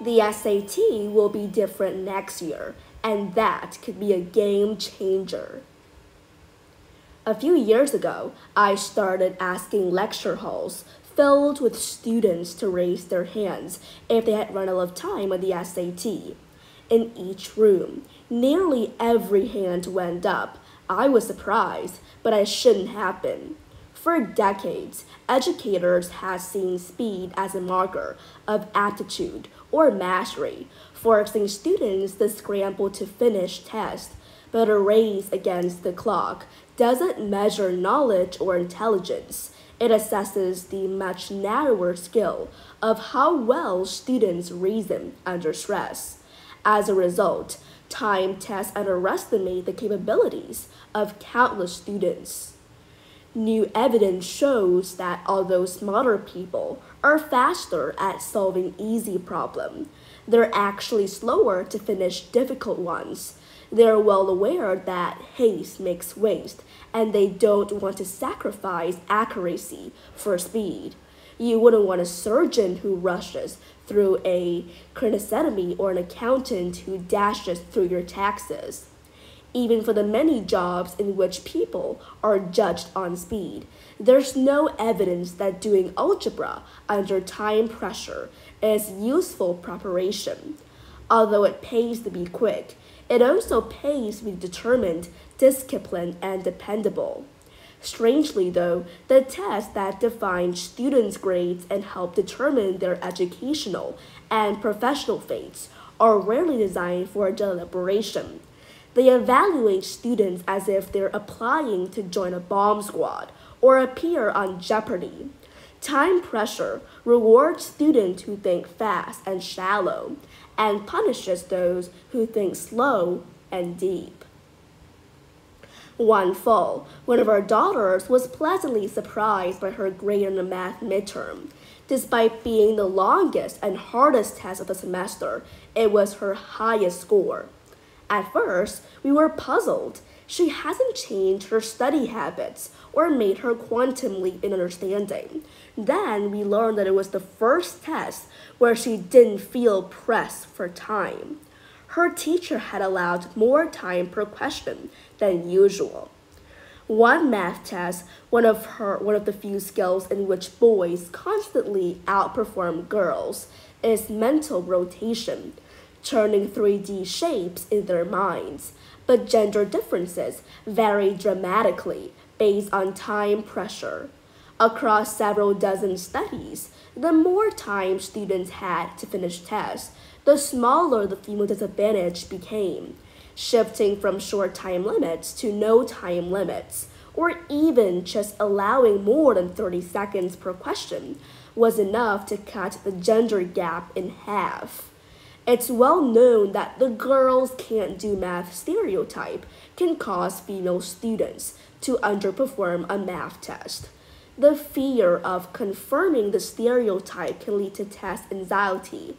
The SAT will be different next year, and that could be a game changer. A few years ago, I started asking lecture halls filled with students to raise their hands if they had run out of time on the SAT. In each room, nearly every hand went up. I was surprised, but I shouldn't have been. For decades, educators have seen speed as a marker of aptitude or mastery, forcing students to scramble to finish tests. But a race against the clock doesn't measure knowledge or intelligence. It assesses the much narrower skill of how well students reason under stress. As a result, time tests underestimate the capabilities of countless students. New evidence shows that although smarter people are faster at solving easy problems, they're actually slower to finish difficult ones. They're well aware that haste makes waste, and they don't want to sacrifice accuracy for speed. You wouldn't want a surgeon who rushes through a craniotomy or an accountant who dashes through your taxes. Even for the many jobs in which people are judged on speed, there's no evidence that doing algebra under time pressure is useful preparation. Although it pays to be quick, it also pays to be determined, disciplined, and dependable. Strangely, though, the tests that define students' grades and help determine their educational and professional fates are rarely designed for deliberation. They evaluate students as if they're applying to join a bomb squad or appear on Jeopardy! Time pressure rewards students who think fast and shallow, and punishes those who think slow and deep. One fall, one of our daughters was pleasantly surprised by her grade in a math midterm. Despite being the longest and hardest test of the semester, it was her highest score. At first, we were puzzled. She hasn't changed her study habits or made her quantum leap in understanding. Then we learned that it was the first test where she didn't feel pressed for time. Her teacher had allowed more time per question than usual. One math test, one of the few skills in which boys constantly outperform girls, is mental rotation, turning 3D shapes in their minds. But gender differences vary dramatically based on time pressure. Across several dozen studies, the more time students had to finish tests, the smaller the female disadvantage became, shifting from short time limits to no time limits, or even just allowing more than 30 seconds per question was enough to cut the gender gap in half. It's well known that the girls can't do math stereotype can cause female students to underperform a math test. The fear of confirming the stereotype can lead to test anxiety,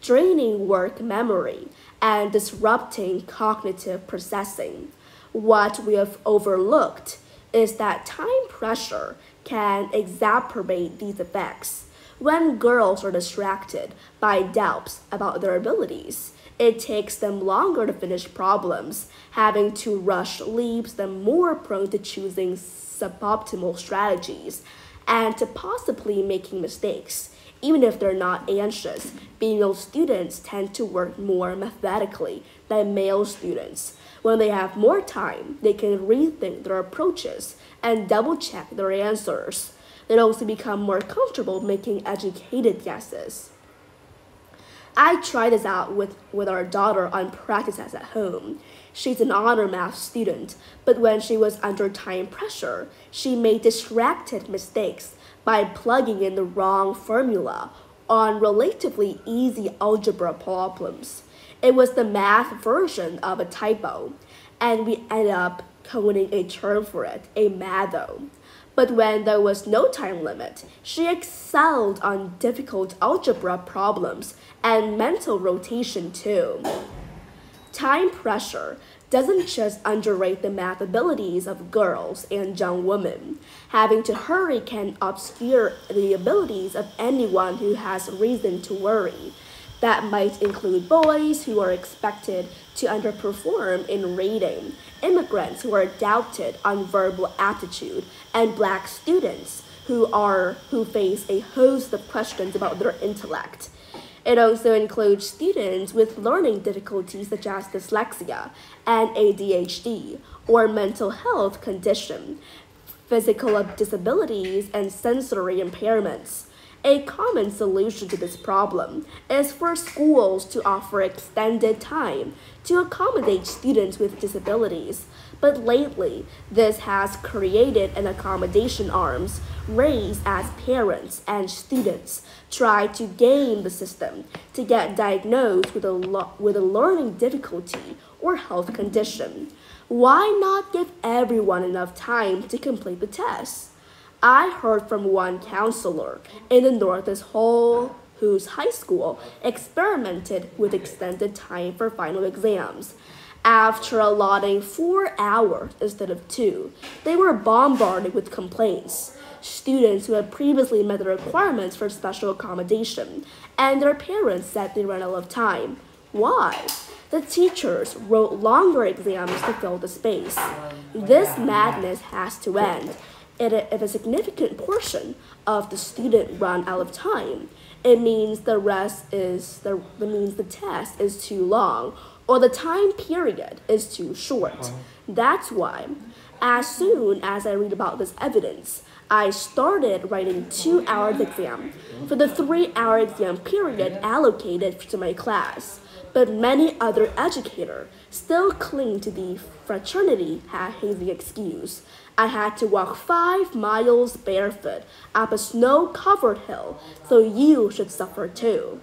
draining work memory, and disrupting cognitive processing. What we have overlooked is that time pressure can exacerbate these effects. When girls are distracted by doubts about their abilities, it takes them longer to finish problems. Having to rush leaves them more prone to choosing suboptimal strategies and to possibly making mistakes. Even if they're not anxious, female students tend to work more methodically than male students. When they have more time, they can rethink their approaches and double-check their answers. They also become more comfortable making educated guesses. I tried this out with our daughter on practice tests at home. She's an honor math student, but when she was under time pressure, she made distracted mistakes by plugging in the wrong formula on relatively easy algebra problems. It was the math version of a typo, and we ended up coining a term for it, a matho. But when there was no time limit, she excelled on difficult algebra problems and mental rotation too. Time pressure doesn't just underrate the math abilities of girls and young women. Having to hurry can obscure the abilities of anyone who has reason to worry. That might include boys who are expected to underperform in reading, immigrants who are doubted on verbal aptitude, and black students who face a host of questions about their intellect. It also includes students with learning difficulties such as dyslexia and ADHD or mental health condition, physical disabilities, and sensory impairments. A common solution to this problem is for schools to offer extended time to accommodate students with disabilities, but lately this has created an accommodation arms race as parents and students try to game the system to get diagnosed with a learning difficulty or health condition. Why not give everyone enough time to complete the test? I heard from one counselor in the Northeast whose high school experimented with extended time for final exams. After allotting 4 hours instead of 2, they were bombarded with complaints. Students who had previously met the requirements for special accommodation, and their parents said they ran out of time. Why? The teachers wrote longer exams to fill the space. This madness has to end. If a significant portion of the student run out of time, it means the test is too long or the time period is too short. That's why, as soon as I read about this evidence, I started writing 2-hour exam for the 3-hour exam period allocated to my class. But many other educators still cling to the fraternity hazing excuse. I had to walk 5 miles barefoot up a snow-covered hill, so you should suffer too.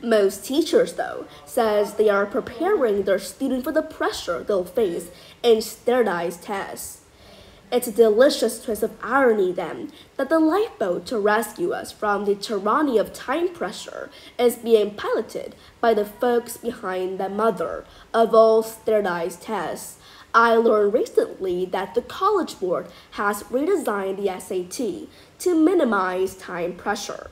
Most teachers, though, says they are preparing their students for the pressure they'll face in standardized tests. It's a delicious twist of irony, then, that the lifeboat to rescue us from the tyranny of time pressure is being piloted by the folks behind the mother of all standardized tests. I learned recently that the College Board has redesigned the SAT to minimize time pressure.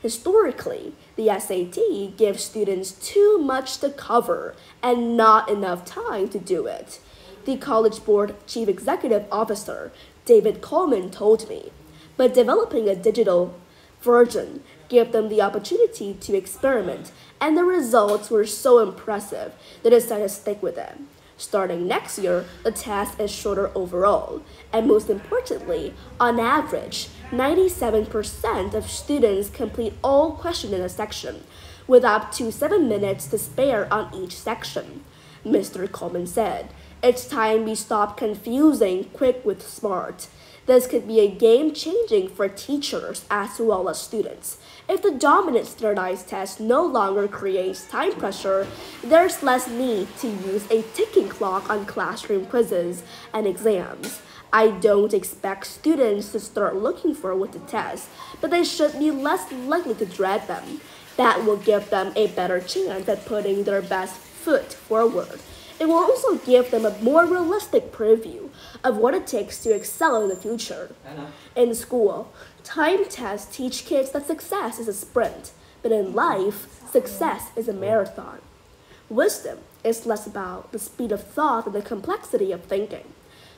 Historically, the SAT gives students too much to cover and not enough time to do it. The College Board Chief Executive Officer, David Coleman, told me, but developing a digital version gave them the opportunity to experiment, and the results were so impressive they decided to stick with them. Starting next year, the test is shorter overall, and most importantly, on average, 97% of students complete all questions in a section, with up to 7 minutes to spare on each section. Mr. Coleman said, "It's time we stop confusing quick with smart. This could be a game-changing for teachers as well as students. If the dominant standardized test no longer creates time pressure, there's less need to use a ticking clock on classroom quizzes and exams. I don't expect students to start looking forward to tests, but they should be less likely to dread them. That will give them a better chance at putting their best foot forward. It will also give them a more realistic preview of what it takes to excel in the future. In school, time tests teach kids that success is a sprint, but in life, success is a marathon. Wisdom is less about the speed of thought than the complexity of thinking.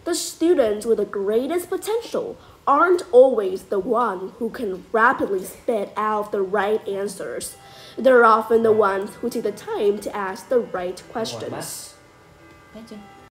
The students with the greatest potential aren't always the one who can rapidly spit out the right answers. They're often the ones who take the time to ask the right questions."